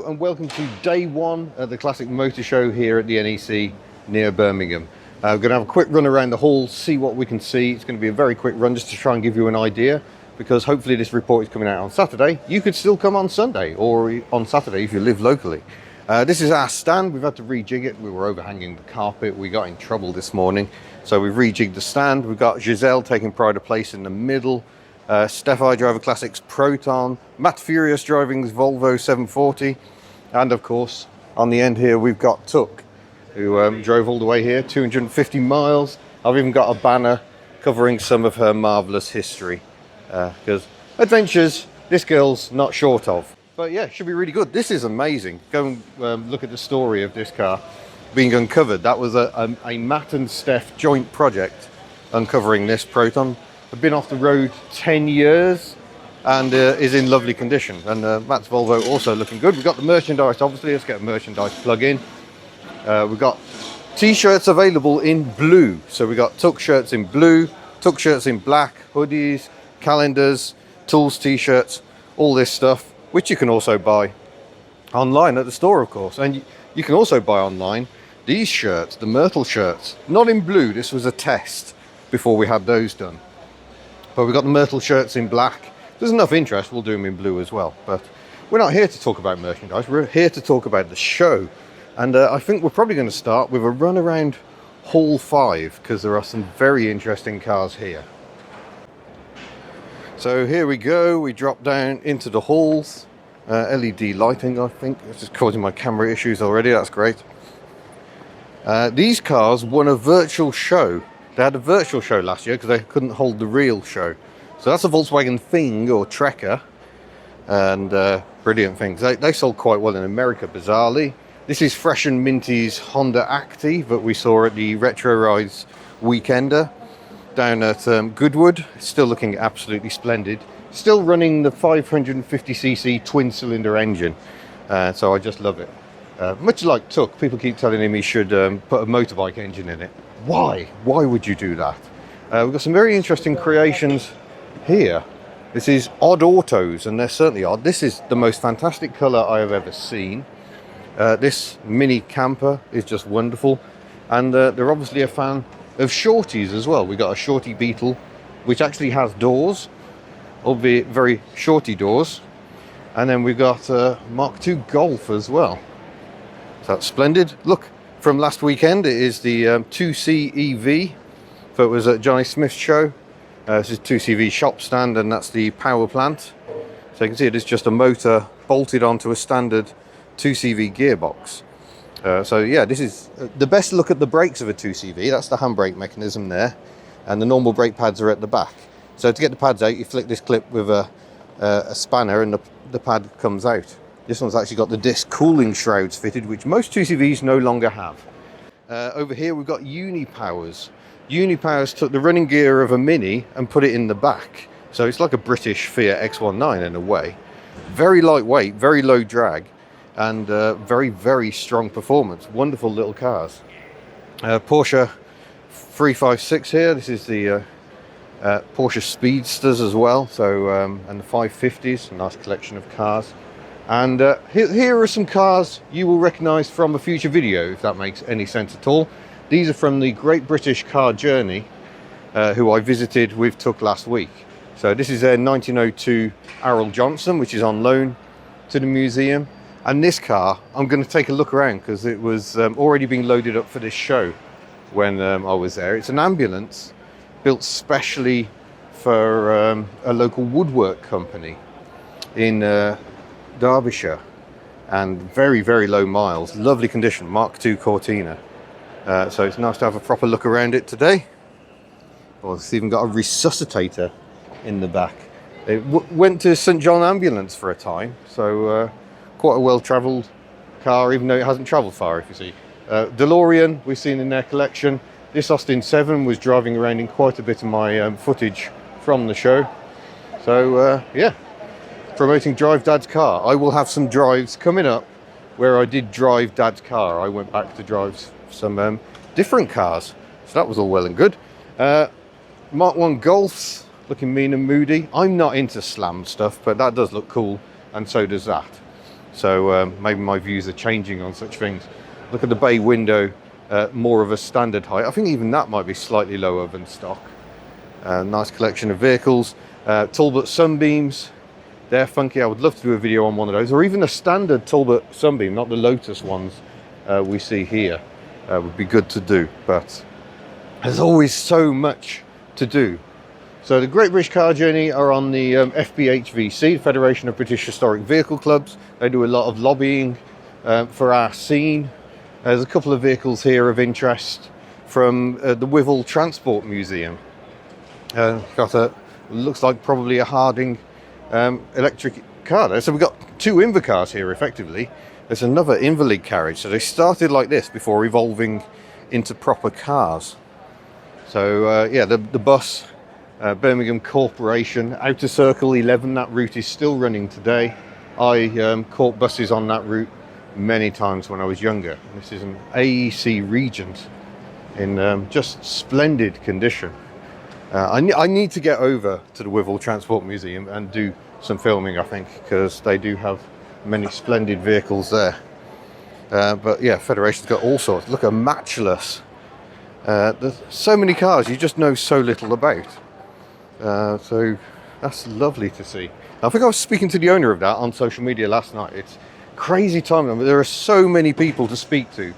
and welcome to day one of the Classic Motor Show here at the NEC near Birmingham. We're going to have a quick run around the hall, see what we can see. It's going to be a very quick run just to try and give you an idea, because hopefully this report is coming out on Saturday. You could still come on Sunday or on Saturday if you live locally. This is our stand. We've had to rejig it. We were overhanging the carpet. We got in trouble this morning, so we've rejigged the stand. We've got Giselle taking pride of place in the middle. Steffi driver Classics Proton, Matt Furious driving his Volvo 740, and of course on the end here we've got Tuck, who drove all the way here, 250 miles. I've even got a banner covering some of her marvellous history, because adventures this girl's not short of. But yeah, it should be really good. This is amazing. Go and look at the story of this car being uncovered. That was a Matt and Steph joint project uncovering this Proton. I've been off the road 10 years and is in lovely condition. And Matt's Volvo also looking good. We've got the merchandise, obviously. Let's get a merchandise plug in. We've got t-shirts available in blue. So we've got Tuck shirts in blue, Tuck shirts in black, hoodies, calendars, tools t-shirts, all this stuff, which you can also buy online at the store, of course. And you can also buy online these shirts, the Myrtle shirts. Not in blue, this was a test before we had those done. But we've got the Myrtle shirts in black. If there's enough interest, we'll do them in blue as well. But we're not here to talk about merchandise. We're here to talk about the show. And I think we're probably going to start with a run around Hall 5, because there are some very interesting cars here. So here we go. We drop down into the halls. LED lighting, I think. It's just causing my camera issues already. That's great. These cars won a virtual show. They had a virtual show last year because they couldn't hold the real show. So that's a Volkswagen Thing or Trekker, and brilliant things. They sold quite well in America, bizarrely. This is Fresh and Minty's Honda Acti that we saw at the Retro Rides Weekender down at Goodwood. It's still looking absolutely splendid. Still running the 550cc twin-cylinder engine, so I just love it. Much like Tuck, people keep telling him he should put a motorbike engine in it. Why? Why would you do that? We've got some very interesting creations here. This is Odd Autos, and they're certainly odd. This is the most fantastic colour I have ever seen. This mini camper is just wonderful, and they're obviously a fan of shorties as well. We've got a shorty Beetle, which actually has doors, albeit very shorty doors, and then we've got Mark II Golf as well. So that's splendid. Look. From last weekend, it is the 2C EV, so it was at Johnny Smith's show. This is 2CV shop stand, and that's the power plant. So you can see it is just a motor bolted onto a standard 2CV gearbox. So yeah, this is the best look at the brakes of a 2CV. That's the handbrake mechanism there, and the normal brake pads are at the back. So to get the pads out, you flick this clip with a spanner, and the pad comes out. This one's actually got the disc cooling shrouds fitted, which most 2CVs no longer have. Over here we've got Unipowers. Unipowers took the running gear of a Mini and put it in the back. So it's like a British Fiat X19 in a way. Very lightweight, very low drag, and very, very strong performance. Wonderful little cars. Porsche 356 here. This is the Porsche Speedsters as well. So and the 550s, a nice collection of cars. And here are some cars you will recognise from a future video, if that makes any sense at all. These are from the Great British Car Journey, who I visited with Tuck last week. So this is their 1902 Arrol Johnson, which is on loan to the museum. And this car, I'm going to take a look around because it was already being loaded up for this show when I was there. It's an ambulance built specially for a local woodwork company in Derbyshire, and very, very low miles, lovely condition, Mark II Cortina. So it's nice to have a proper look around it today. Oh, it's even got a resuscitator in the back. It went to St John Ambulance for a time, so quite a well-travelled car, even though it hasn't travelled far, if you see. DeLorean we've seen in their collection. This Austin 7 was driving around in quite a bit of my footage from the show. So yeah, promoting Drive Dad's Car. I will have some drives coming up where I did drive Dad's car. I went back to drive some different cars, so that was all well and good. Mark 1 Golfs looking mean and moody. I'm not into slam stuff, but that does look cool, and so does that. So maybe my views are changing on such things. Look at the bay window, more of a standard height. I think even that might be slightly lower than stock. Nice collection of vehicles. Talbot sunbeams, they're funky. I would love to do a video on one of those, or even a standard Talbot sunbeam, not the Lotus ones we see here. Would be good to do, but there's always so much to do. So the Great British Car Journey are on the FBHVC, Federation of British Historic Vehicle Clubs. They do a lot of lobbying for our scene. There's a couple of vehicles here of interest from the Withall Transport Museum. Got a, looks like probably a Harding electric car there. So we've got two Invercars here effectively. There's another Invalid carriage. So they started like this before evolving into proper cars. So yeah, the bus, Birmingham Corporation, Outer Circle 11, that route is still running today. I caught buses on that route many times when I was younger. This is an AEC Regent in just splendid condition. I need to get over to the Withall Transport Museum and do some filming, I think, because they do have many splendid vehicles there. But yeah, Federation's got all sorts. Look, a Matchless. There's so many cars you just know so little about. So that's lovely to see. I think I was speaking to the owner of that on social media last night. It's crazy time. There are so many people to speak to.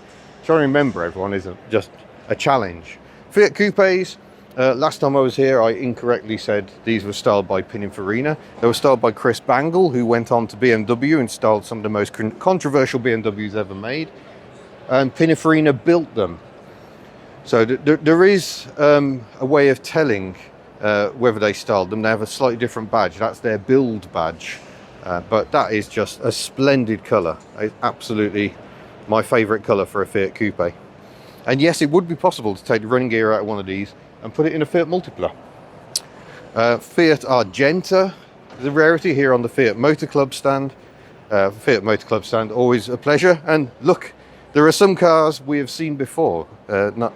Trying to remember everyone is just a challenge. Fiat Coupes. Last time I was here, I incorrectly said these were styled by Pininfarina. They were styled by Chris Bangle, who went on to BMW and styled some of the most controversial BMWs ever made. And Pininfarina built them. So there is a way of telling whether they styled them. They have a slightly different badge. That's their build badge. But that is just a splendid colour. It's absolutely my favourite colour for a Fiat Coupe. And yes, it would be possible to take the running gear out of one of these and put it in a Fiat Multipla. Fiat Argenta is a rarity here on the Fiat Motor Club stand. Fiat Motor Club stand, always a pleasure. And look, there are some cars we have seen before.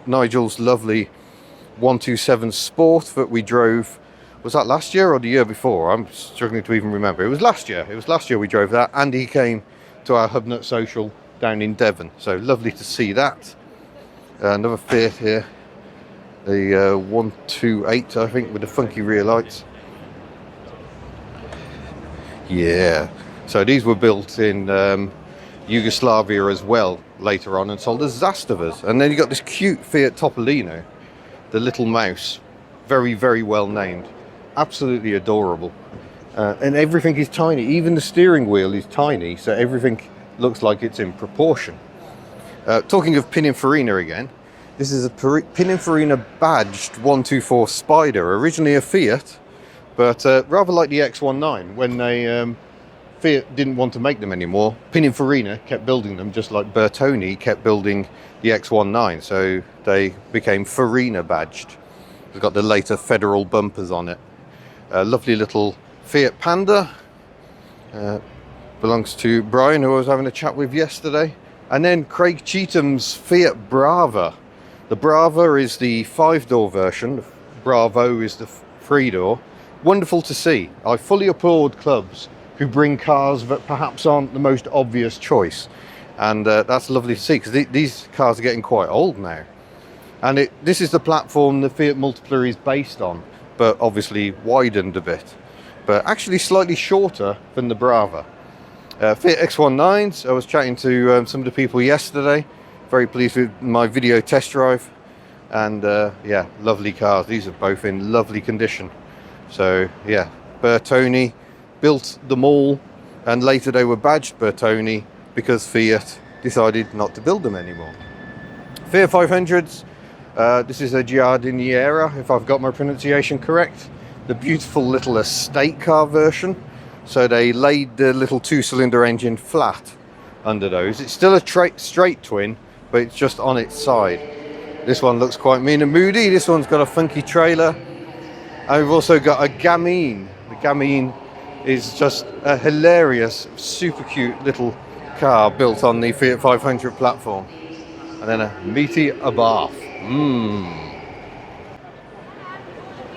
Nigel's lovely 127 Sport that we drove, was that last year or the year before? I'm struggling to even remember. It was last year. It was last year we drove that, and he came to our Hubnut social down in Devon. So lovely to see that. Another Fiat here. The 128, I think, with the funky rear lights. Yeah, so these were built in Yugoslavia as well later on and sold as Zastavas. And then you got this cute Fiat Topolino, the little mouse, very, very well named, absolutely adorable. And everything is tiny, even the steering wheel is tiny, so everything looks like it's in proportion. Talking of Pininfarina again, this is a Pininfarina badged 124 Spider, originally a Fiat, but rather like the X19, when they Fiat didn't want to make them anymore, Pininfarina kept building them, just like Bertoni kept building the X19, so they became Farina badged. It's got the later federal bumpers on it. Lovely little Fiat Panda, belongs to Brian, who I was having a chat with yesterday. And then Craig Cheatham's Fiat Brava. The Brava is the 5-door version, the Bravo is the 3-door. Wonderful to see. I fully applaud clubs who bring cars that perhaps aren't the most obvious choice. And that's lovely to see, because these cars are getting quite old now. And this is the platform the Fiat Multipla is based on, but obviously widened a bit. But actually slightly shorter than the Brava. Fiat X19s, I was chatting to some of the people yesterday. Very pleased with my video test drive, and yeah, lovely cars. These are both in lovely condition. So yeah, Bertoni built them all, and later they were badged Bertoni because Fiat decided not to build them anymore. Fiat 500s, this is a Giardiniera, if I've got my pronunciation correct. The beautiful little estate car version. So they laid the little 2-cylinder engine flat under those. It's still a straight twin, but it's just on its side. This one looks quite mean and moody. This one's got a funky trailer. And we've also got a Gamine. The Gamine is just a hilarious, super cute little car built on the Fiat 500 platform. And then a meaty Abarth.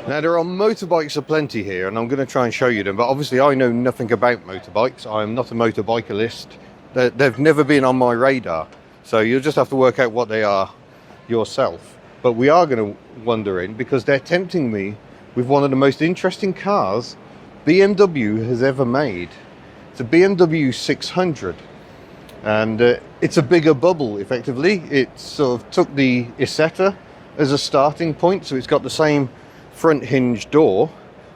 Now there are motorbikes aplenty here, and I'm going to try and show you them, but obviously I know nothing about motorbikes. I'm not a motorbikealist. They've never been on my radar, so you'll just have to work out what they are yourself. But we are going to wander in because they're tempting me with one of the most interesting cars BMW has ever made. It's a BMW 600, and it's a bigger bubble effectively. It sort of took the Isetta as a starting point, so it's got the same front hinge door,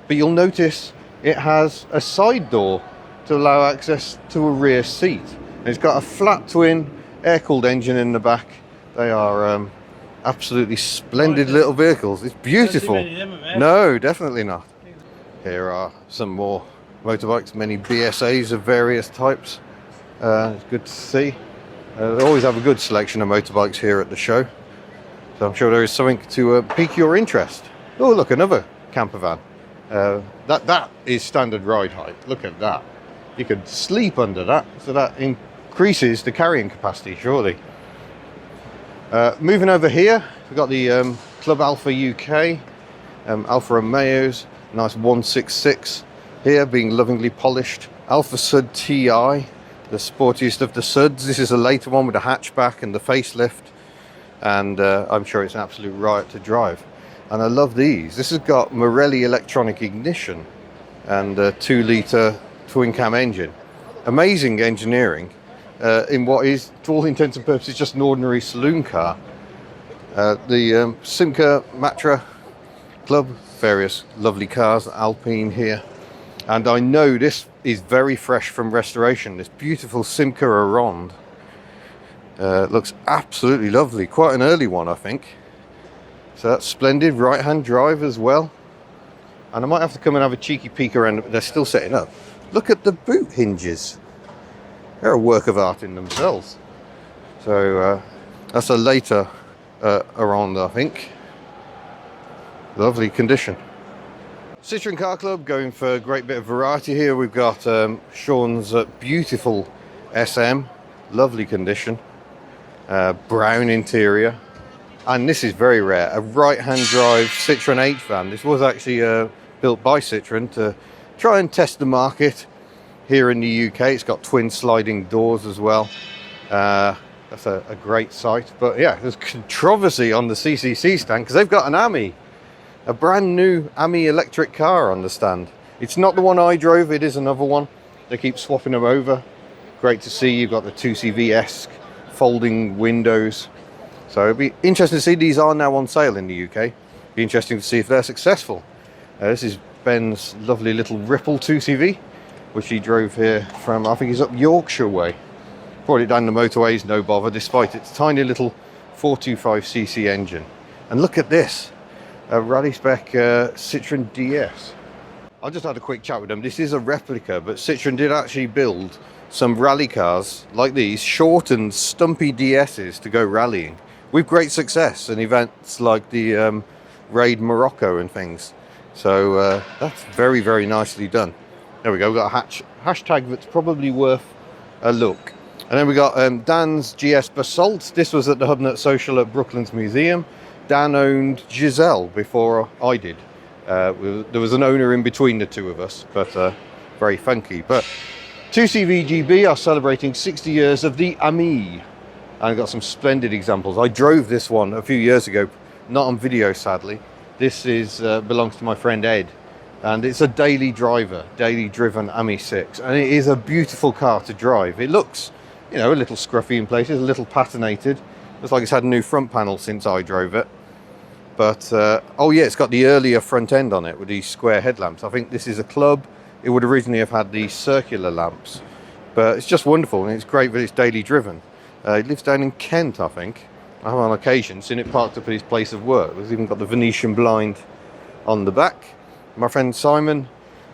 but you'll notice it has a side door to allow access to a rear seat. And it's got a flat twin air-cooled engine in the back. They are absolutely splendid little vehicles. It's beautiful. No, definitely not. Here are some more motorbikes, many BSAs of various types. It's good to see. They always have a good selection of motorbikes here at the show, so I'm sure there is something to pique your interest. Oh, look, another camper van. That is standard ride height. Look at that. You could sleep under that, so that increases the carrying capacity, surely. Moving over here, we've got the Club Alfa UK, Alfa Romeos, nice 166 here, being lovingly polished. Alfa Sud TI, the sportiest of the Suds. This is a later one with a hatchback and the facelift, and I'm sure it's an absolute riot to drive. And I love these. This has got Morelli electronic ignition and a 2-litre twin cam engine. Amazing engineering in what is, to all intents and purposes, just an ordinary saloon car. The Simca Matra Club, various lovely cars, Alpine here. And I know this is very fresh from restoration. This beautiful Simca Aronde looks absolutely lovely. Quite an early one, I think. So that's splendid, right-hand drive as well. And I might have to come and have a cheeky peek around. They're still setting up. Look at the boot hinges. They're a work of art in themselves. So that's a later Aronde, I think. Lovely condition. Citroen Car Club going for a great bit of variety here. We've got Sean's beautiful SM, lovely condition, brown interior. And this is very rare, a right-hand drive Citroen H van. This was actually built by Citroen to try and test the market here in the UK. It's got twin sliding doors as well. That's a great sight. But yeah, there's controversy on the CCC stand because they've got an AMI, a brand new AMI electric car on the stand. It's not the one I drove, it is another one. They keep swapping them over. Great to see. You've got the 2CV-esque folding windows. So it'll be interesting to see. These are now on sale in the UK. Be interesting to see if they're successful. This is Ben's lovely little Ripple 2CV, which he drove here from, I think he's up Yorkshire way. Brought it down the motorways, no bother, despite its tiny little 425cc engine. And look at this, a rally spec Citroen Ds. I just had a quick chat with them. This is a replica, but Citroen did actually build some rally cars like these, short and stumpy DSs to go rallying, with great success in events like the Raid Morocco and things. So that's very, very nicely done. There we go, we've got a hashtag that's probably worth a look. And then we got Dan's GS Basalt. This was at the Hubnut Social at Brooklands Museum. Dan owned Giselle before I did. There was an owner in between the two of us, but very funky. But 2CVGB are celebrating 60 years of the AMI. And I've got some splendid examples. I drove this one a few years ago, not on video sadly. This is belongs to my friend Ed, and it's a daily driver, daily driven AMI 6, and it is a beautiful car to drive. It looks, you know, a little scruffy in places, a little patinated. Looks like it's had a new front panel since I drove it. But oh yeah, it's got the earlier front end on it with these square headlamps. I think this is a Club. It would originally have had these circular lamps, but it's just wonderful, and it's great that it's daily driven. He lives down in Kent, I think. I have on occasion seen it parked up at his place of work. There's even got the Venetian blind on the back. My friend Simon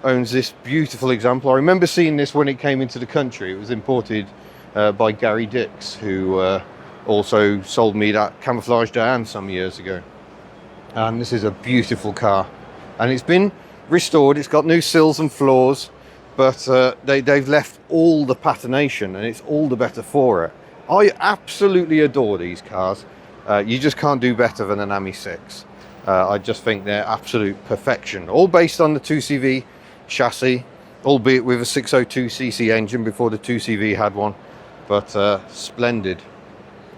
owns this beautiful example. I remember seeing this when it came into the country. It was imported by Gary Dix, who also sold me that Camouflage Diane some years ago. And this is a beautiful car, and it's been restored. It's got new sills and floors, but they've left all the patination, and it's all the better for it. I absolutely adore these cars. You just can't do better than an AMI 6. I just think they're absolute perfection. All based on the 2CV chassis, albeit with a 602cc engine before the 2CV had one, but splendid.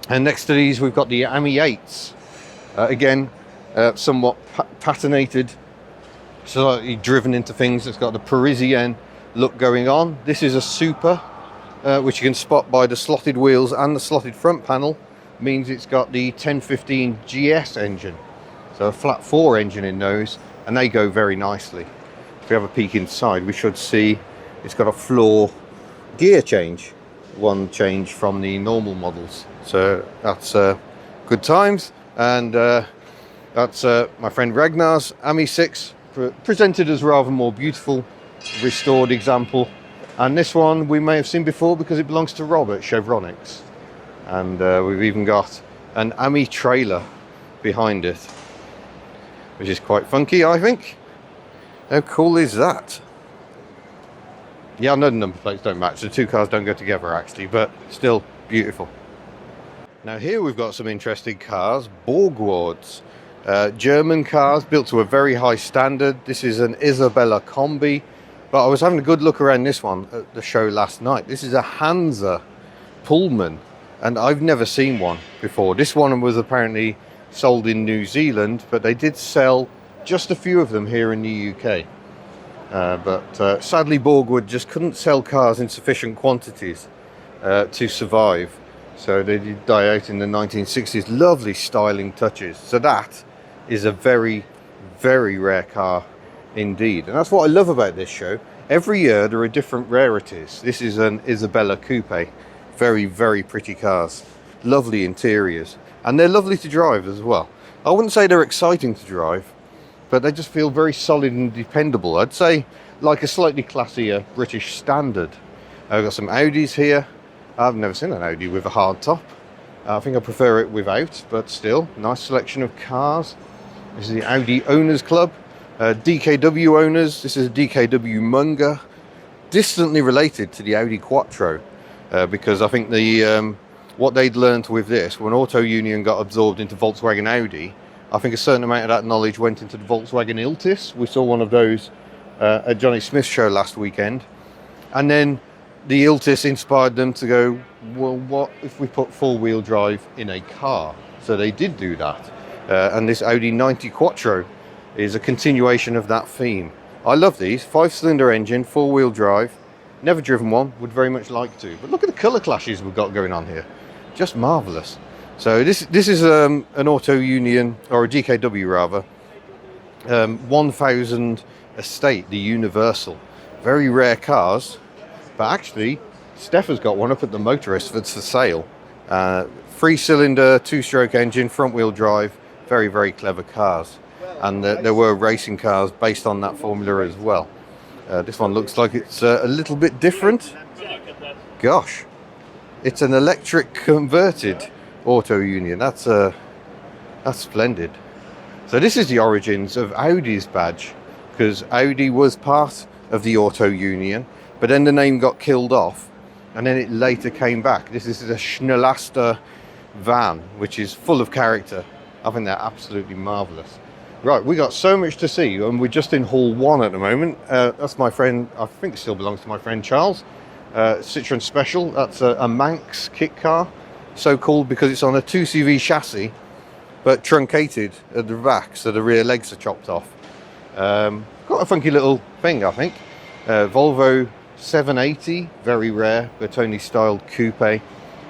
And next to these we've got the AMI 8s. Again, somewhat patinated, slightly driven into things. It's got the Parisienne look going on. This is a Super, which you can spot by the slotted wheels and the slotted front panel. Means it's got the 1015 GS engine, so a flat 4 engine in those, and they go very nicely. If we have a peek inside, we should see it's got a floor gear change, one change from the normal models, so that's good times. And that's my friend Ragnar's AMI 6, presented as rather more beautiful, restored example. And this one we may have seen before because it belongs to Rob at Chevronics. And we've even got an AMI trailer behind it, which is quite funky, I think. How cool is that? Yeah, I know the number plates don't match. The two cars don't go together actually, but still beautiful. Now here we've got some interesting cars, Borgwards. German cars built to a very high standard. This is an Isabella Combi, but I was having a good look around this one at the show last night. This is a Hansa Pullman, and I've never seen one before. This one was apparently sold in New Zealand, but they did sell just a few of them here in the UK. But sadly Borgward just couldn't sell cars in sufficient quantities to survive. So they did die out in the 1960s. Lovely styling touches. So that is a very, very rare car indeed. And that's what I love about this show. Every year there are different rarities. This is an Isabella Coupe. Very, very pretty cars. Lovely interiors. And they're lovely to drive as well. I wouldn't say they're exciting to drive, but they just feel very solid and dependable. I'd say like a slightly classier British standard. I've got some Audis here. I've never seen an Audi with a hard top. I think I prefer it without, but still, nice selection of cars. This is the Audi Owners Club. DKW owners, this is a DKW Munger. Distantly related to the Audi Quattro, because I think the what they'd learned with this, when Auto Union got absorbed into Volkswagen Audi, I think a certain amount of that knowledge went into the Volkswagen Iltis. We saw one of those at Johnny Smith's show last weekend. And then the Iltis inspired them to go, well, what if we put four-wheel drive in a car? So they did do that. And this Audi 90 Quattro is a continuation of that theme. I love these. 5-cylinder engine, four-wheel drive. Never driven one, would very much like to. But look at the colour clashes we've got going on here. Just marvellous. So this is an Auto Union, or a DKW rather, 1000 estate, the Universal. Very rare cars, but actually Steph has got one up at the Motorist that's for sale. 3-cylinder, 2-stroke engine, front-wheel drive. Very, very clever cars. And there were racing cars based on that formula as well. This one looks like it's a little bit different. Gosh, it's an electric converted Auto Union. That's splendid. So this is the origins of Audi's badge, because Audi was part of the Auto Union, but then the name got killed off, and then it later came back. This is a Schnellster van, which is full of character. I think they're absolutely marvellous. Right, we got so much to see, and we're just in Hall 1 at the moment. That's my friend, I think it still belongs to my friend Charles. Citroen Special, that's a Manx kit car. So called because it's on a 2CV chassis, but truncated at the back, so the rear legs are chopped off. Got a funky little thing, I think. Volvo 780, very rare, but only styled coupe,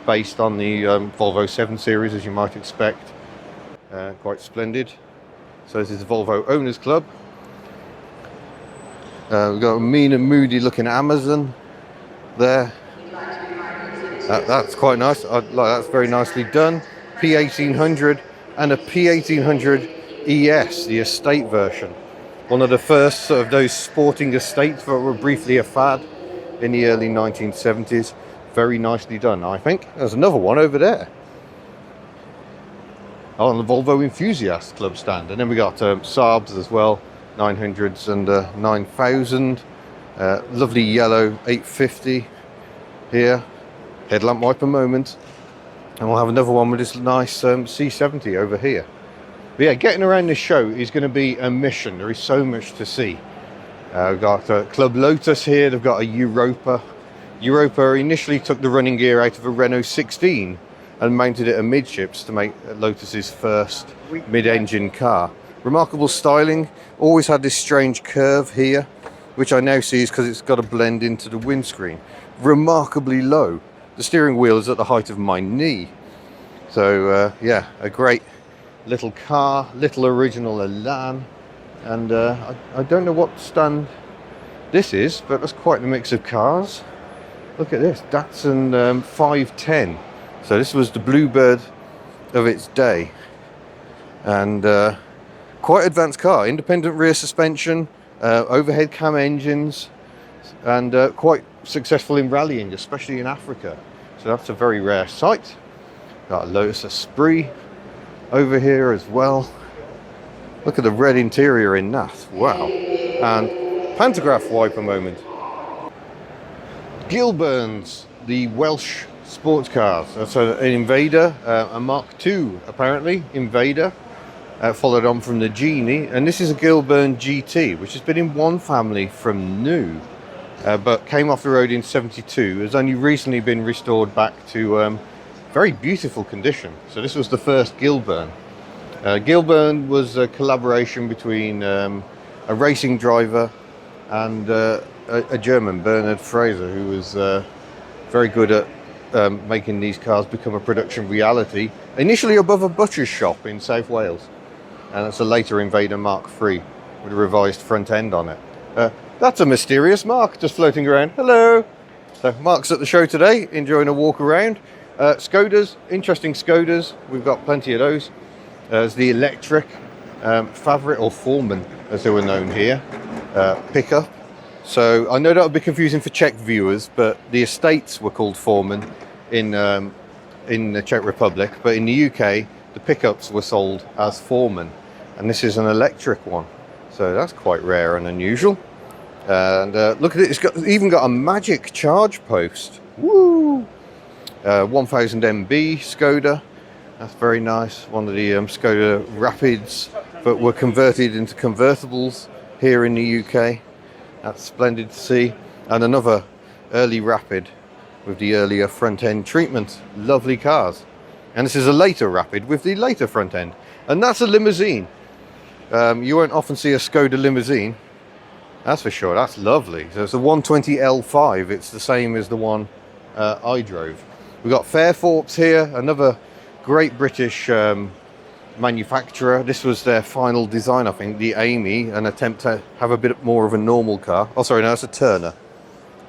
based on the Volvo 7 Series, as you might expect. Quite splendid. So this is the Volvo Owners Club. We've got a mean and moody looking Amazon there. That's quite nice. That's very nicely done. P1800 and a P1800 ES, the estate version. One of the first of those sporting estates that were briefly a fad in the early 1970s. Very nicely done, I think. There's another one over there. On the Volvo Enthusiast Club stand. And then we got Saabs as well, 900s and 9000. Lovely yellow 850 here. Headlamp wiper moment. And we'll have another one with this nice C70 over here. But yeah, getting around this show is going to be a mission. There is so much to see. We've got Club Lotus here. They've got a Europa. Europa initially took the running gear out of a Renault 16 and mounted it amidships to make Lotus's first mid-engine car. Remarkable styling. Always had this strange curve here, which I now see is because it's got to blend into the windscreen. Remarkably low. The steering wheel is at the height of my knee. So yeah, a great little car, little original Elan. And I don't know what stand this is, but that's quite a mix of cars. Look at this, Datsun 510. So this was the Bluebird of its day. And quite advanced car, independent rear suspension, overhead cam engines, and quite successful in rallying, especially in Africa. So that's a very rare sight. Got a Lotus Esprit over here as well. Look at the red interior in that. Wow. And pantograph wiper moment. Gilberns, the Welsh sports cars. That's an Invader, a Mark II apparently, Invader. Followed on from the Genie. And this is a Gilbert GT, which has been in one family from new. But came off the road in '72. Has only recently been restored back to very beautiful condition. So this was the first Gilbern. Gilbern was a collaboration between a racing driver and a German, Bernard Fraser, who was very good at making these cars become a production reality. Initially above a butcher's shop in South Wales. And it's a later Invader Mark III with a revised front end on it. That's a mysterious Mark just floating around. Hello! So Mark's at the show today, enjoying a walk around. Skodas, interesting Skodas. We've got plenty of those. There's the electric Favourite, or Foreman as they were known here, pickup. So I know that would be confusing for Czech viewers, but the estates were called Foreman in the Czech Republic, but in the UK the pickups were sold as Foreman, and this is an electric one, so that's quite rare and unusual. And look at it, it's even got a magic charge post. Woo! 1000 MB Skoda. That's very nice. One of the Skoda Rapids, but were converted into convertibles here in the UK. That's splendid to see. And another early Rapid with the earlier front end treatment. Lovely cars. And this is a later Rapid with the later front end. And that's a limousine. You won't often see a Skoda limousine. That's for sure. That's lovely. So it's a 120L5. It's the same as the one I drove. We've got Fairthorpe's here, another great British manufacturer. This was their final design, I think, the Amy, an attempt to have a bit more of a normal car. Oh, sorry, no, it's a Turner.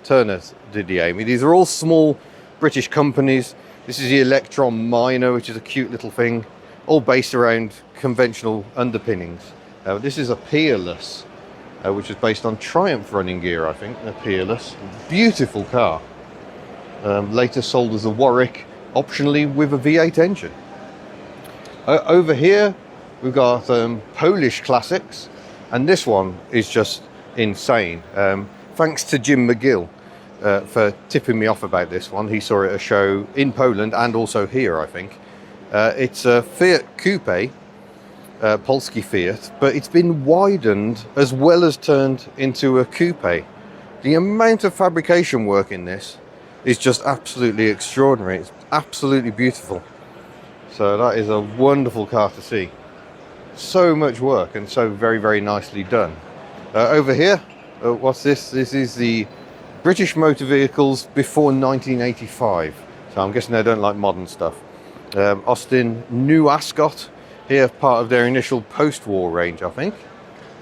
Turner did the Amy. These are all small British companies. This is the Electron Miner, which is a cute little thing, all based around conventional underpinnings. This is a Peerless, which is based on Triumph running gear, I think, a Peerless. Beautiful car. Later sold as a Warwick, optionally with a V8 engine. Over here we've got Polish classics, and this one is just insane. Thanks to Jim McGill for tipping me off about this one. He saw it at a show in Poland and also here, I think. It's a Fiat Coupe, Polski Fiat, but it's been widened as well as turned into a coupe. The amount of fabrication work in this is just absolutely extraordinary. It's absolutely beautiful. So that is a wonderful car to see. So much work and so very, very nicely done. Over here, what's this? This is the British motor vehicles before 1985. So I'm guessing they don't like modern stuff. Austin New Ascot, here part of their initial post-war range, I think.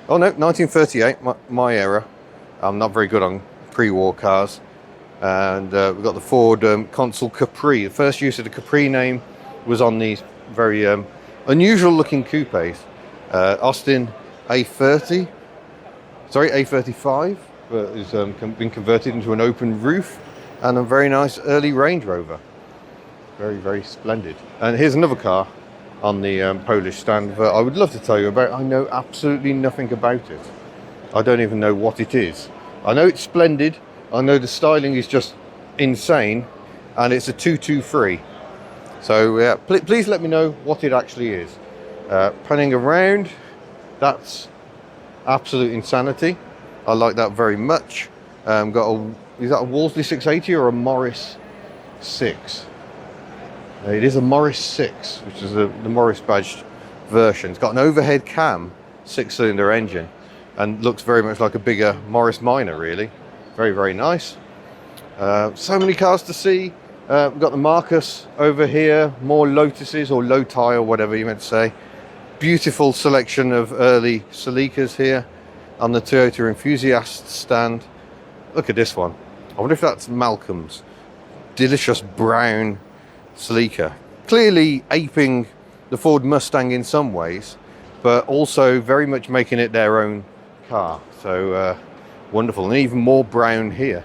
Oh no, 1938, my era. I'm not very good on pre-war cars. And we've got the Ford Consul Capri. The first use of the Capri name was on these very unusual looking coupes. Austin A30, sorry, A35, but has been converted into an open roof, and a very nice early Range Rover. Very, very splendid. And here's another car on the Polish stand that I would love to tell you about. I know absolutely nothing about it. I don't even know what it is. I know it's splendid. I know the styling is just insane, and it's a 223. So please let me know what it actually is. Panning around, that's absolute insanity. I like that very much. Is that a Wolseley 680 or a Morris 6? It is a Morris 6, which is the Morris badged version. It's got an overhead cam 6-cylinder engine and looks very much like a bigger Morris Minor, really. Very, very nice. So many cars to see. We've got the Marcus over here, more Lotuses or Loti or whatever you meant to say. Beautiful selection of early Celicas here on the Toyota enthusiast stand. Look at this one. I wonder if that's Malcolm's. Delicious brown Celica. Clearly aping the Ford Mustang in some ways, but also very much making it their own car. So wonderful. And even more brown here.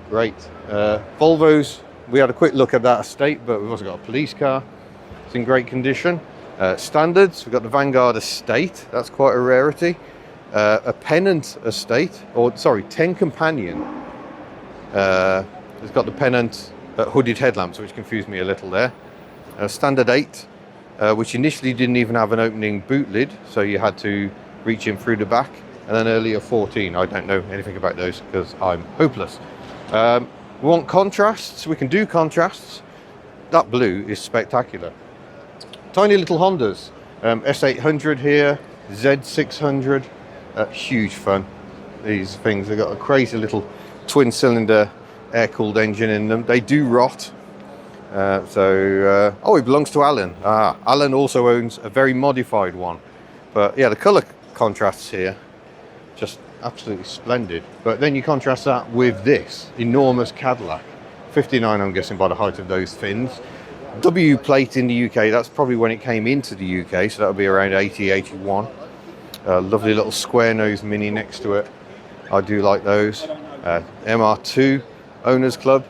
Great. Volvos, we had a quick look at that estate, but we've also got a police car. It's in great condition. Standards, we've got the Vanguard estate. That's quite a rarity. A Pennant estate, or sorry, 10 Companion. It's got the Pennant hooded headlamps, which confused me a little there. Standard 8, which initially didn't even have an opening boot lid, so you had to reach in through the back. And then earlier 14, I don't know anything about those because I'm hopeless. We want contrasts, we can do contrasts. That blue is spectacular. Tiny little Hondas, S800 here, Z600, huge fun. These things, they've got a crazy little twin cylinder air-cooled engine in them. They do rot. Oh, it belongs to Alan. Alan also owns a very modified one. But yeah, the colour contrasts here, just absolutely splendid. But then you contrast that with this enormous Cadillac. 59, I'm guessing, by the height of those fins. W plate in the UK, that's probably when it came into the UK, so that'll be around 80, 81. Lovely little square nose Mini next to it. I do like those. MR2 Owners Club,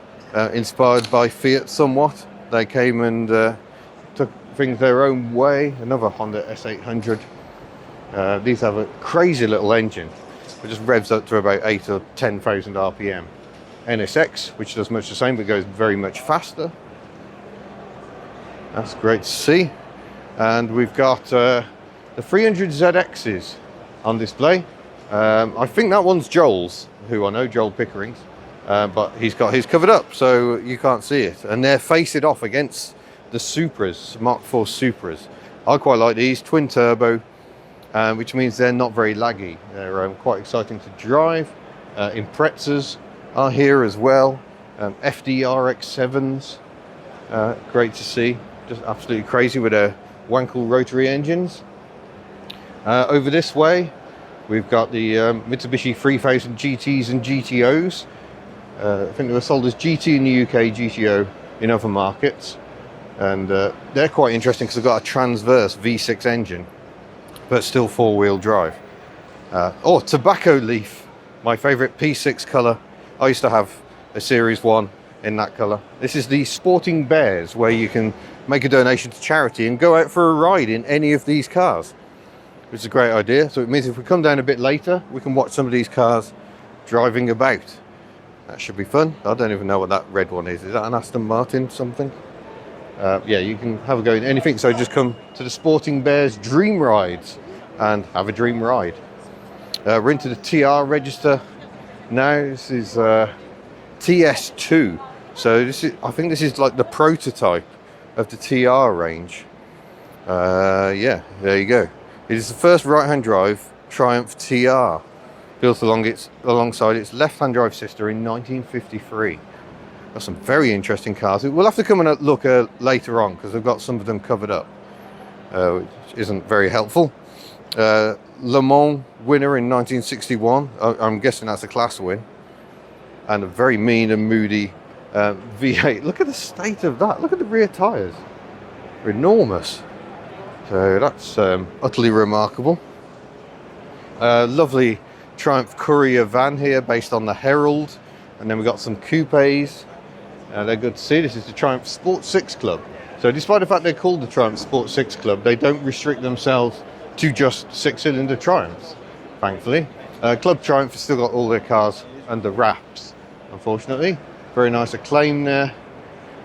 inspired by Fiat somewhat. They came and took things their own way. Another Honda S800. These have a crazy little engine. It just revs up to about 8 or 10,000 RPM. NSX, which does much the same but goes very much faster. That's great to see. And we've got the 300ZXs on display. I think that one's Joel's, who I know, Joel Pickering's, but he's got his covered up so you can't see it. And they're facing off against the Supras, Mark IV Supras. I quite like these, twin turbo, which means they're not very laggy. They're quite exciting to drive. Imprezas are here as well. FD-RX-7s, great to see. Just absolutely crazy with their Wankel rotary engines. Over this way, we've got the Mitsubishi 3000 GTs and GTOs. I think they were sold as GT in the UK, GTO in other markets. And they're quite interesting because they've got a transverse V6 engine, but still four-wheel drive. Tobacco leaf, my favourite P6 colour. I used to have a Series 1 in that colour. This is the Sporting Bears, where you can make a donation to charity and go out for a ride in any of these cars, which is a great idea. So it means if we come down a bit later, we can watch some of these cars driving about. That should be fun. I don't even know what that red one is. Is that an Aston Martin something? Yeah, you can have a go in anything. So just come to the Sporting Bears Dream Rides and have a dream ride. We're into the TR register now. This is TS2. So this is, I think this is like the prototype of the TR range. Yeah, there you go. It is the first right-hand drive Triumph TR, built alongside its left-hand drive sister in 1953. Got some very interesting cars. We'll have to come and look later on because I've got some of them covered up, which isn't very helpful. Le Mans winner in 1961. I'm guessing that's a class win. And a very mean and moody V8. Look at the state of that. Look at the rear tyres. They're enormous. So that's utterly remarkable. Lovely Triumph Courier van here based on the Herald. And then we've got some coupes. They're good to see. This is the Triumph Sport 6 Club. So despite the fact they're called the Triumph Sport 6 Club, they don't restrict themselves to just six-cylinder Triumphs, thankfully. Club Triumph has still got all their cars under wraps, unfortunately. Very nice acclaim there.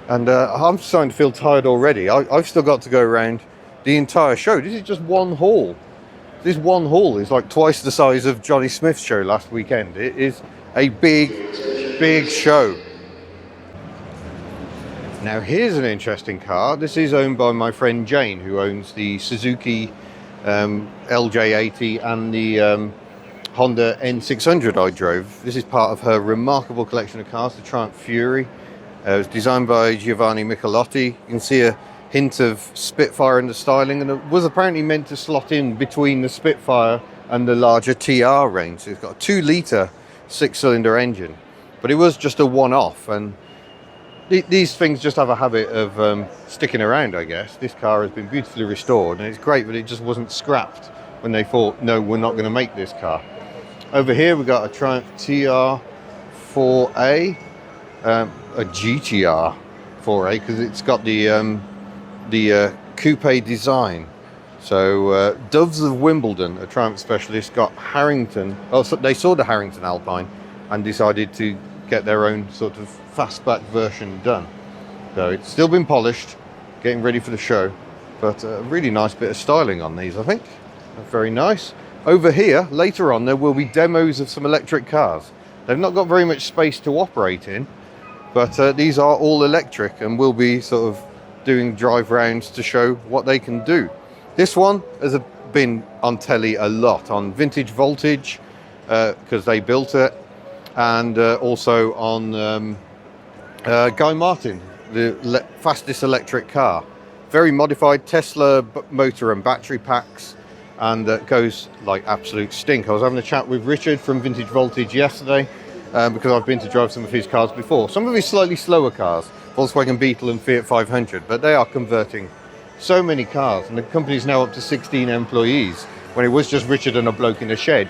And I'm starting to feel tired already. I've still got to go around the entire show. This is just one hall. This one hall is like twice the size of Johnny Smith's show last weekend. It is a big show. Now here's an interesting car. This is owned by my friend Jane, who owns the Suzuki LJ80 and the Honda N600 I drove. This is part of her remarkable collection of cars, the Triumph Fury. It was designed by Giovanni Michelotti. You can see a hint of Spitfire in the styling, and it was apparently meant to slot in between the Spitfire and the larger TR range. So it's got a 2-litre 6-cylinder engine, but it was just a one-off, and these things just have a habit of sticking around, I guess. This car has been beautifully restored, and it's great, but it just wasn't scrapped when they thought, no, we're not going to make this car. Over here we've got a Triumph TR4A, a GTR 4A, because it's got the coupe design. So Doves of Wimbledon, a Triumph specialist, got Harrington. Oh, so they saw the Harrington Alpine and decided to get their own sort of fastback version done. So it's still been polished, getting ready for the show, but a really nice bit of styling on these, I think. Very nice. Over here, later on, there will be demos of some electric cars. They've not got very much space to operate in, but these are all electric and will be sort of doing drive rounds to show what they can do. This one has been on telly a lot, on Vintage Voltage, because they built it, and also on Guy Martin, the fastest electric car. Very modified Tesla motor and battery packs, and goes like absolute stink. I was having a chat with Richard from Vintage Voltage yesterday, because I've been to drive some of his cars before. Some of his slightly slower cars, Volkswagen Beetle and Fiat 500, but they are converting so many cars, and the company's now up to 16 employees, when it was just Richard and a bloke in a shed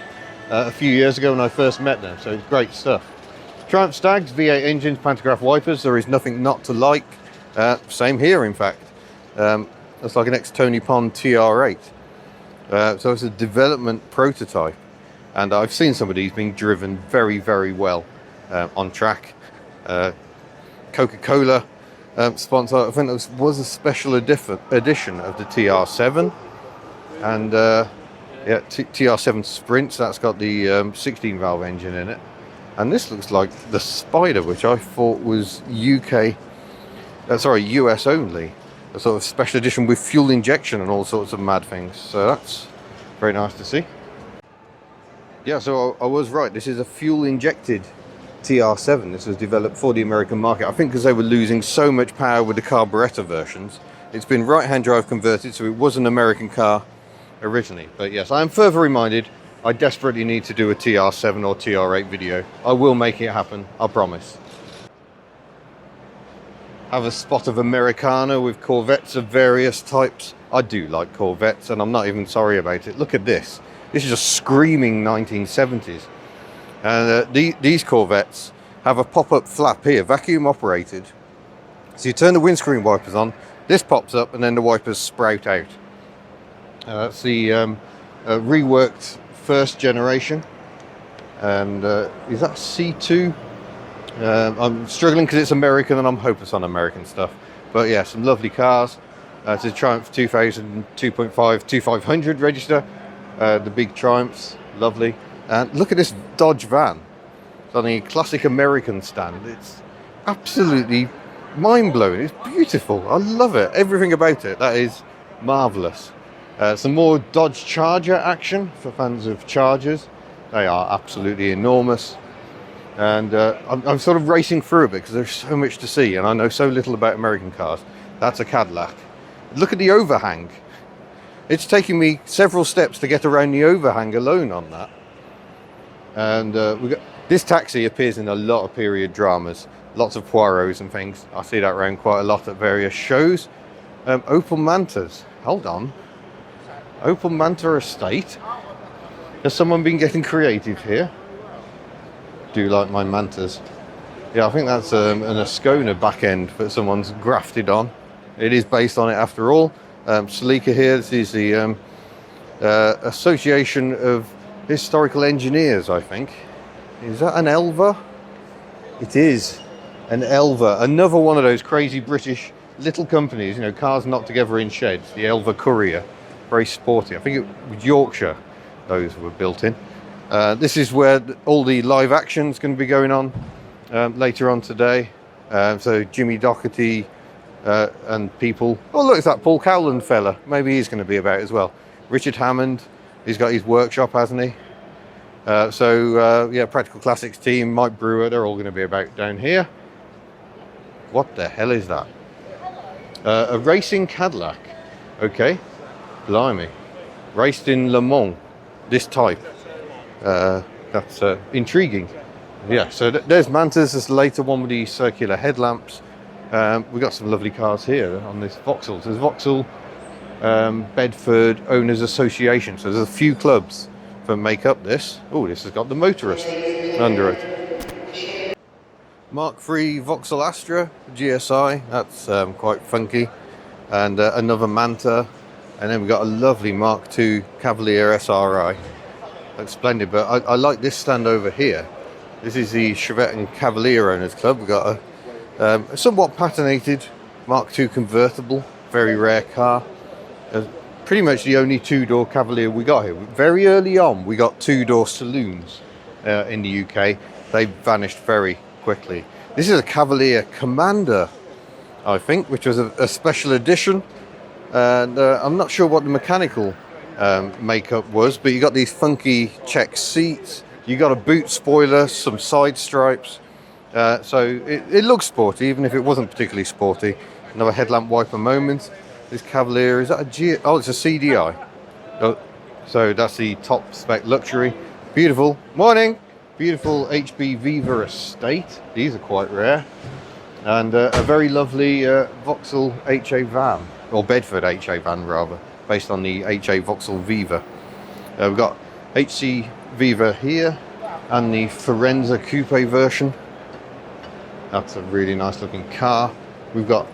a few years ago when I first met them. So it's great stuff. Triumph Stags, V8 engines, pantograph wipers. There is nothing not to like. Same here, in fact. That's like an ex-Tony Pond TR8. So it's a development prototype, and I've seen some of these being driven very, very well on track. Coca-Cola sponsor, I think it was a special edition of the TR7, and yeah, TR7 Sprints. That's got the 16 valve engine in it, and this looks like the Spider, which I thought was US only. A sort of special edition with fuel injection and all sorts of mad things. So that's very nice to see. Yeah, so I was right. This is a fuel injected TR7. This was developed for the American market. I think because they were losing so much power with the carburettor versions. It's been right-hand drive converted, so it was an American car originally. But yes, I am further reminded I desperately need to do a TR7 or TR8 video. I will make it happen, I promise. Have a spot of Americana with Corvettes of various types. I do like Corvettes, and I'm not even sorry about it. Look at this. This is just screaming 1970s. And these Corvettes have a pop-up flap here, vacuum operated. So you turn the windscreen wipers on, this pops up, and then the wipers sprout out. That's the reworked first generation. And is that C2? I'm struggling because it's American and I'm hopeless on American stuff. But yeah, some lovely cars. It's a Triumph 2000 2.5 2500 register. The big Triumphs, lovely. And look at this Dodge van. It's on the classic American stand. It's absolutely mind-blowing. It's beautiful. I love it. Everything about it. That is marvellous. Some more Dodge Charger action for fans of Chargers. They are absolutely enormous. And I'm sort of racing through a bit because there's so much to see, and I know so little about American cars. That's a Cadillac. Look at the overhang. It's taking me several steps to get around the overhang alone on that. And this taxi appears in a lot of period dramas, lots of Poirots and things. I see that around quite a lot at various shows. Opel Mantas. Hold on. Opel Manta Estate. Has someone been getting creative here? Do like my Mantas. Yeah, I think that's an Ascona back end that someone's grafted on. It is based on it after all. Celica here, this is the Association of Historical Engineers, I think. Is that an Elva? It is. and Elva, another one of those crazy British little companies, you know, cars knocked together in sheds. The Elva Courier, very sporty. I think it was Yorkshire those were built in. This is where all the live action is going to be going on later on today. So Jimmy Doherty and people. Oh look, it's that Paul Cowland fella. Maybe he's going to be about as well. Richard Hammond, he's got his workshop, hasn't he? Yeah, Practical Classics team, Mike Brewer, they're all going to be about down here. What the hell is that? A racing Cadillac. Okay, blimey. Raced in Le Mans, this type. That's intriguing. Yeah, so there's Mantas, this later one with the circular headlamps. We've got some lovely cars here on this Vauxhall. So there's Vauxhall Bedford Owners Association. So there's a few clubs that make up this. Oh, this has got the motorist under it. Mark III Vauxhall Astra GSI. That's quite funky. And another Manta. And then we've got a lovely Mark II Cavalier SRI. Looks splendid, but I like this stand over here. This is the Chevette and Cavalier Owners Club. We've got a somewhat patinated Mark II convertible, very rare car. Pretty much the only two-door Cavalier we got here. Very early on, we got two-door saloons in the UK. They vanished very quickly. This is a Cavalier Commander, I think, which was a special edition. And I'm not sure what the mechanical makeup was, but you got these funky check seats. You got a boot spoiler, some side stripes. So it looks sporty, even if it wasn't particularly sporty. Another headlamp wiper moment. This Cavalier, is that a G? Oh, it's a CDI. Oh, so that's the top spec luxury. Beautiful. Morning. Beautiful HB Viva Estate. These are quite rare. And a very lovely Vauxhall HA van, or Bedford HA van rather, based on the HA Vauxhall Viva. We've got HC Viva here and the Forenza Coupe version. That's a really nice looking car. We've got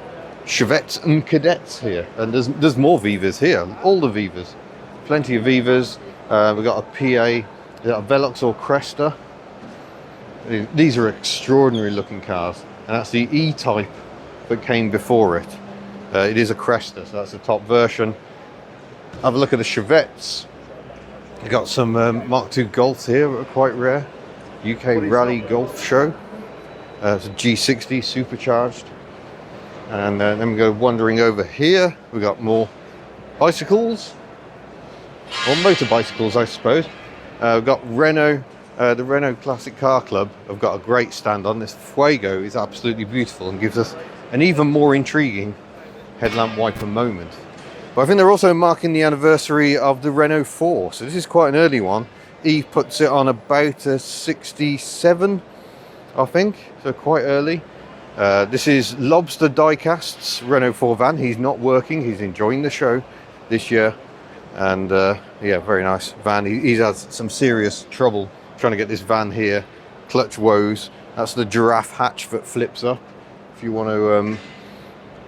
Chevettes and Cadets here, and there's more Vivas here, all the Vivas, plenty of Vivas. We've got a PA, a Velox or Cresta. These are extraordinary looking cars, and that's the E-Type that came before it. It is a Cresta, so that's the top version. Have a look at the Chevettes. You've got some Mark II Golfs here that are quite rare. UK Rally Golf Show. It's a G60 supercharged. And then we go wandering over here. We've got more bicycles, or motor bicycles, I suppose. We've got Renault, the Renault Classic Car Club have got a great stand on. This Fuego is absolutely beautiful and gives us an even more intriguing headlamp wiper moment. But I think they're also marking the anniversary of the Renault 4. So this is quite an early one. Eve puts it on about a 67, I think, so quite early. This is Lobster Diecast's Renault 4 van. He's not working, he's enjoying the show this year. And yeah, very nice van. He's had some serious trouble trying to get this van here. Clutch woes. That's the giraffe hatch that flips up if you want to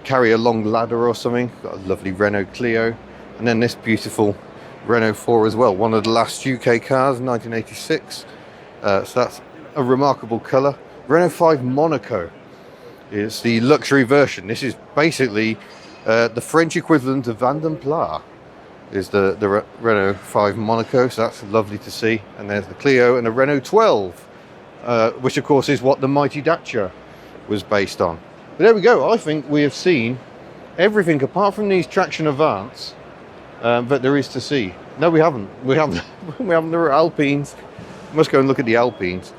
carry a long ladder or something. Got a lovely Renault Clio. And then this beautiful Renault 4 as well. One of the last UK cars, 1986. So that's a remarkable colour. Renault 5 Monaco. It's the luxury version. This is basically the French equivalent of Van Pla is the Renault 5 Monaco, so that's lovely to see. And there's the Clio and the Renault 12, which of course is what the mighty Dacia was based on. But there we go. I think we have seen everything apart from these traction Avants that there is to see. No, we haven't. We haven't. We haven't. There are Alpines. We must go and look at the Alpines.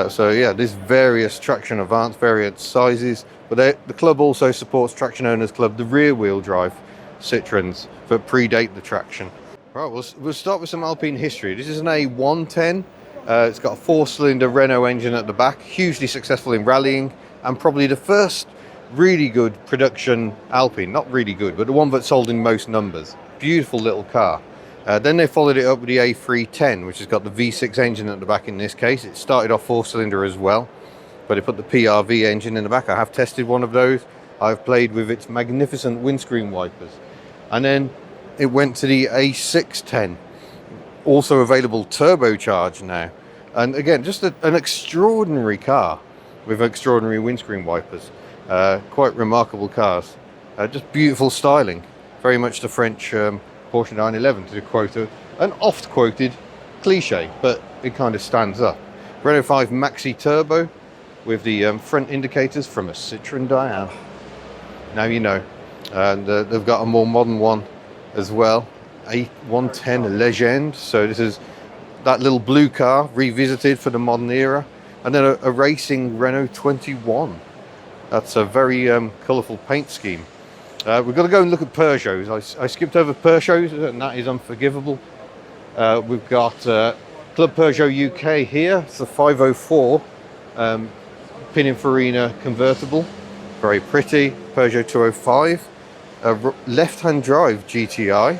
So yeah, there's various traction Avants, various sizes, but the club also supports Traction Owners Club, the rear-wheel drive Citroens that predate the traction. Right, we'll start with some Alpine history. This is an A110. It's got a 4-cylinder Renault engine at the back, hugely successful in rallying, and probably the first really good production Alpine. Not really good, but the one that sold in most numbers. Beautiful little car. Then they followed it up with the A310, which has got the V6 engine at the back in this case. It started off 4-cylinder as well, but it put the PRV engine in the back. I have tested one of those. I've played with its magnificent windscreen wipers. And then it went to the A610, also available turbocharged now. And again, just an extraordinary car with extraordinary windscreen wipers. Quite remarkable cars. Just beautiful styling. Very much the French Porsche 911, to quote an oft-quoted cliche, but it kind of stands up. Renault 5 Maxi Turbo with the front indicators from a Citroen Ds. Now you know. And they've got a more modern one as well, A110 Legend. So this is that little blue car revisited for the modern era. And then a racing Renault 21. That's a very colourful paint scheme. We've got to go and look at Peugeots. I skipped over Peugeots, and that is unforgivable. We've got Club Peugeot UK here. It's the 504 Pininfarina convertible. Very pretty. Peugeot 205. A left-hand drive GTI.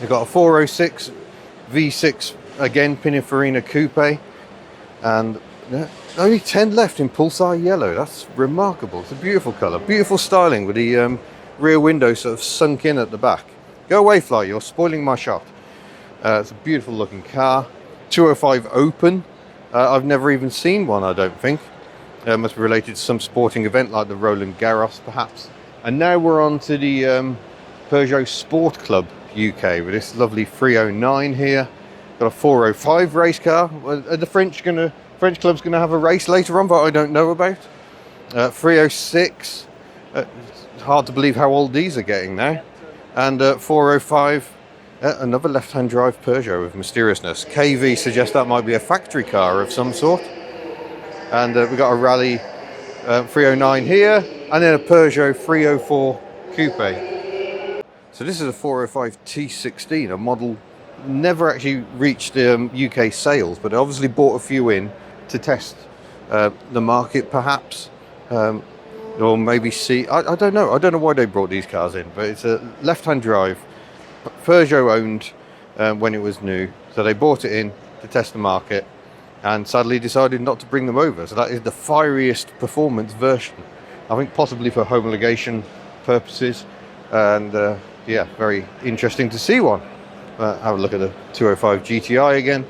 We've got a 406 V6, again Pininfarina coupe. And only 10 left in Pulsar yellow. That's remarkable. It's a beautiful colour. Beautiful styling with the rear window sort of sunk in at the back. Go away, Fly, you're spoiling my shot. It's a beautiful looking car. 205 Open. I've never even seen one, I don't think. Must be related to some sporting event like the Roland Garros, perhaps. And now we're on to the Peugeot Sport Club UK with this lovely 309 here. Got a 405 race car. Are the French club's going to have a race later on, but I don't know about. 306. It's hard to believe how old these are getting now. And 405. Another left-hand drive Peugeot with mysteriousness. KV suggests that might be a factory car of some sort. And we've got a Rally 309 here, and then a Peugeot 304 Coupe. So this is a 405 T16, a model never actually reached UK sales, but obviously bought a few in to test the market, perhaps, or maybe see. I don't know. I don't know why they brought these cars in, but it's a left-hand drive. Peugeot owned when it was new, so they bought it in to test the market, and sadly decided not to bring them over. So that is the fieriest performance version, I think, possibly for homologation purposes. And yeah, very interesting to see one. Have a look at the 205 GTI again,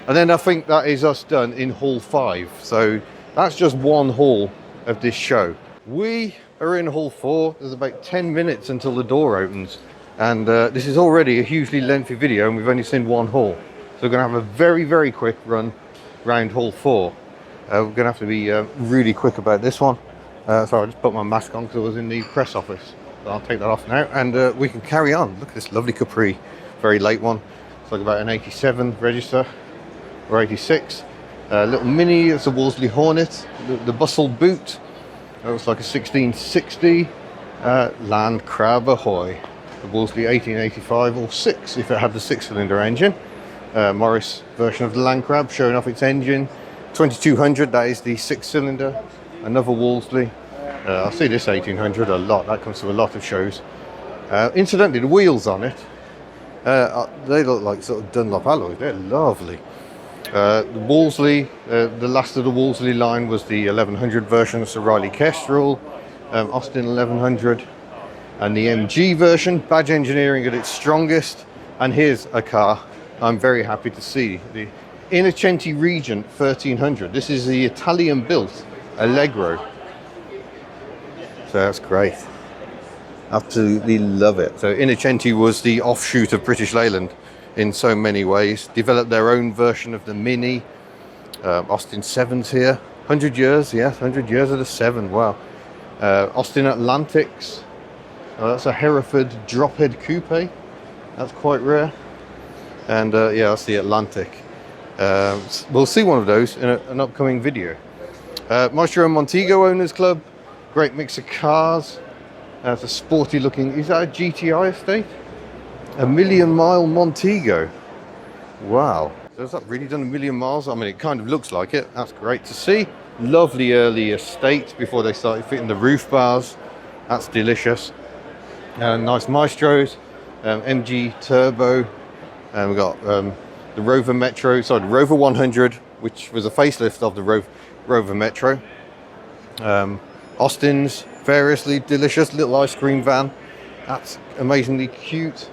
and then I think that is us done in Hall 5. So that's just one hall of this show. We are in Hall 4. There's about 10 minutes until the door opens, and this is already a hugely lengthy video, and we've only seen one hall. So we're going to have a very, very quick run round Hall 4. We're going to have to be really quick about this one. So I just put my mask on because I was in the press office. So I'll take that off now, and we can carry on. Look at this lovely Capri, very late one. It's like about an 87 register, or 86. Little Mini, it's a Wolseley Hornet. The Bustle Boot, that looks like a 1660. Land Crab Ahoy. The Wolseley 1885, or 6 if it had the 6-cylinder engine. Morris version of the Land Crab showing off its engine. 2200, that is the 6-cylinder. Another Wolseley. I see this 1800 a lot. That comes to a lot of shows. Incidentally, the wheels on it, they look like sort of Dunlop alloys. They're lovely. The Wolseley, the last of the Wolseley line was the 1100 version. It's a Riley Kestrel, Austin 1100, and the MG version. Badge engineering at its strongest. And here's a car I'm very happy to see, the Innocenti Regent 1300. This is the Italian-built Allegro. So that's great. Absolutely love it. So Innocenti was the offshoot of British Leyland in so many ways. Developed their own version of the Mini. Austin 7s here. 100 years, yes, 100 years of the 7, wow. Austin Atlantics. Oh, that's a Hereford Drophead Coupe. That's quite rare. And yeah, that's the Atlantic. We'll see one of those in an upcoming video. Maestro and Montego Owners Club. Great mix of cars. It's a sporty looking, is that a GTI estate? A 1,000,000-mile Montego. Wow. Has that really done 1,000,000 miles? I mean, it kind of looks like it. That's great to see. Lovely early estate before they started fitting the roof bars. That's delicious. Nice Maestros. MG Turbo. And we've got the Rover Metro, sorry, the Rover 100, which was a facelift of the Rover Metro. Austin's, variously delicious little ice cream van. That's amazingly cute.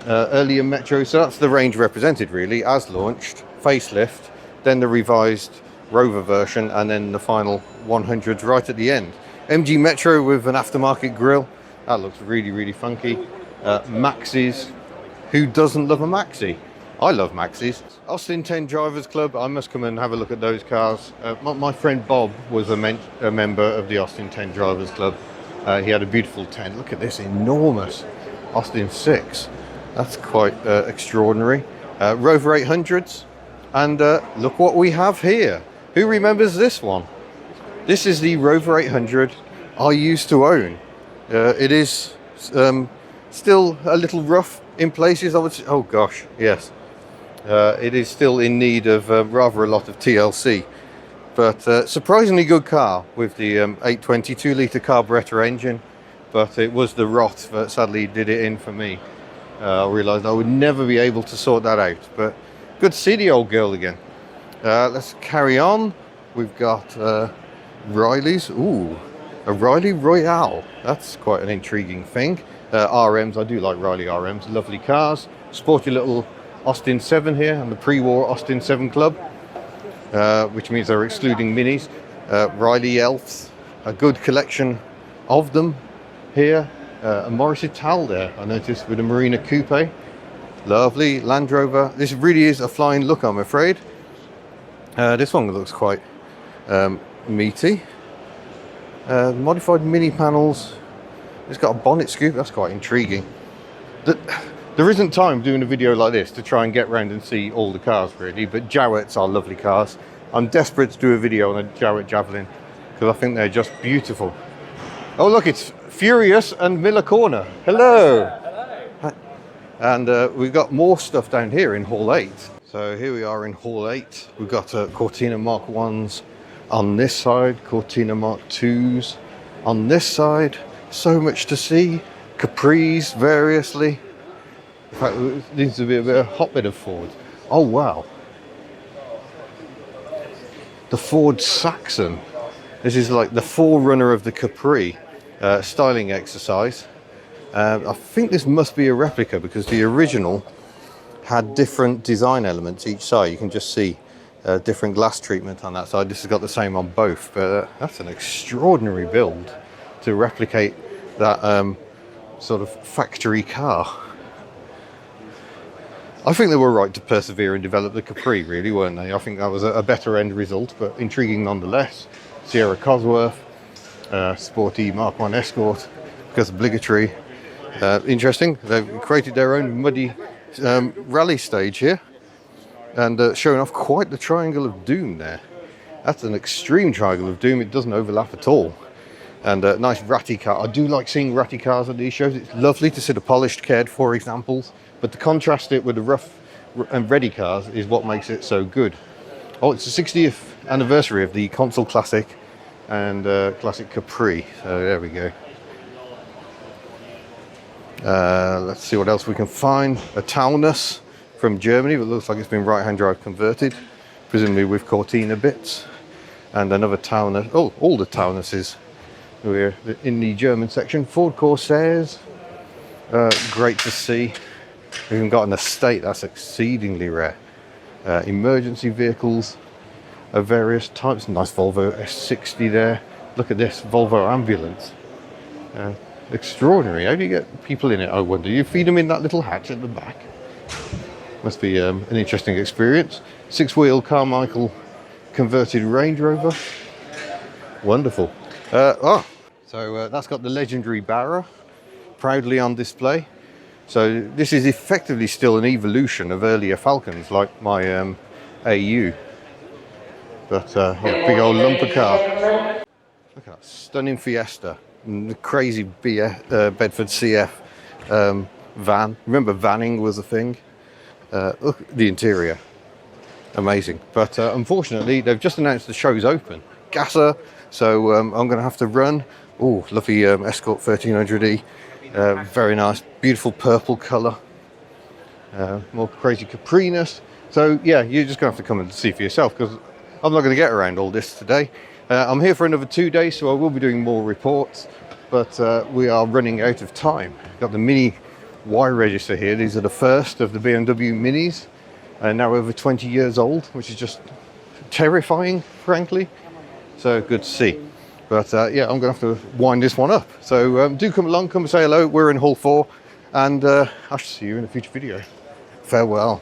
Earlier Metro, so that's the range represented really, as launched, facelift, then the revised Rover version, and then the final 100s right at the end. MG Metro with an aftermarket grille. That looks really, really funky. Maxis. Who doesn't love a Maxi? I love Maxis. Austin 10 Drivers Club. I must come and have a look at those cars. My friend Bob was a member of the Austin 10 Drivers Club. He had a beautiful 10. Look at this enormous Austin 6. That's quite extraordinary. Rover 800s. And look what we have here. Who remembers this one? This is the Rover 800 I used to own. It is still a little rough in places, I would say. Oh gosh, yes. It is still in need of rather a lot of TLC. But surprisingly good car with the 822 litre carburetor engine. But it was the rot that sadly did it in for me. I realised I would never be able to sort that out. But good to see the old girl again. Let's carry on. We've got Riley's. Ooh, a Riley Royale. That's quite an intriguing thing. RMs, I do like Riley RMs. Lovely cars. Sporty little Austin 7 here, and the pre-war Austin 7 Club, which means they're excluding minis. Riley Elves, a good collection of them here. A Morris Ital there, I noticed, with a Marina Coupe. Lovely. Land Rover. This really is a flying look, I'm afraid. This one looks quite meaty. Modified mini panels. It's got a bonnet scoop. That's quite intriguing. There isn't time doing a video like this to try and get around and see all the cars really, but Jowetts are lovely cars. I'm desperate to do a video on a Jowett Javelin because I think they're just beautiful. Oh look, it's Furious and Miller Corner. Hello. Hello. And we've got more stuff down here in Hall 8. So here we are in Hall 8. We've got Cortina Mark 1s on this side, Cortina Mark 2s on this side. So much to see. Capris variously. In fact, it needs to be a bit of a hotbed of Ford. Oh wow. The Ford Saxon. This is like the forerunner of the Capri styling exercise. I think this must be a replica because the original had different design elements each side. You can just see different glass treatment on that side. This has got the same on both, but that's an extraordinary build to replicate that sort of factory car. I think they were right to persevere and develop the Capri, really, weren't they? I think that was a better end result, but intriguing nonetheless. Sierra Cosworth, sporty Mark 1 Escort, because obligatory. Interesting, they've created their own muddy rally stage here, and showing off quite the Triangle of Doom there. That's an extreme Triangle of Doom. It doesn't overlap at all. And a nice ratty car. I do like seeing ratty cars at these shows. It's lovely to see the polished, cared for examples, but to contrast it with the rough and ready cars is what makes it so good. Oh, it's the 60th anniversary of the Console Classic and Classic Capri. So there we go. Let's see what else we can find. A Taunus from Germany, but looks like it's been right-hand drive converted, presumably with Cortina bits. And another Taunus. Oh, all the Taunuses. We're in the German section. Ford Corsairs. Great to see. We've even got an estate. That's exceedingly rare. Emergency vehicles of various types. Nice Volvo S60 there. Look at this Volvo ambulance. Extraordinary. How do you get people in it, I wonder? You feed them in that little hatch at the back. Must be an interesting experience. 6-wheel Carmichael converted Range Rover. Wonderful. So that's got the legendary Barra proudly on display. So this is effectively still an evolution of earlier Falcons, like my AU. But yeah, big old lumper car. Look at that stunning Fiesta. And the crazy Bedford CF van. Remember vanning was a thing? Look at the interior. Amazing. But unfortunately, they've just announced the show's open. Gasser. So I'm going to have to run. Oh, lovely Escort 1300E. Very nice. Beautiful purple colour. More crazy Capriness. So yeah, you're just going to have to come and see for yourself because I'm not going to get around all this today. I'm here for another 2 days, so I will be doing more reports, but we are running out of time. Got the Mini Y register here. These are the first of the BMW Minis, now over 20 years old, which is just terrifying, frankly. So good to see. But yeah, I'm going to have to wind this one up. So do come along, come and say hello. We're in Hall 4, and I shall see you in a future video. Farewell.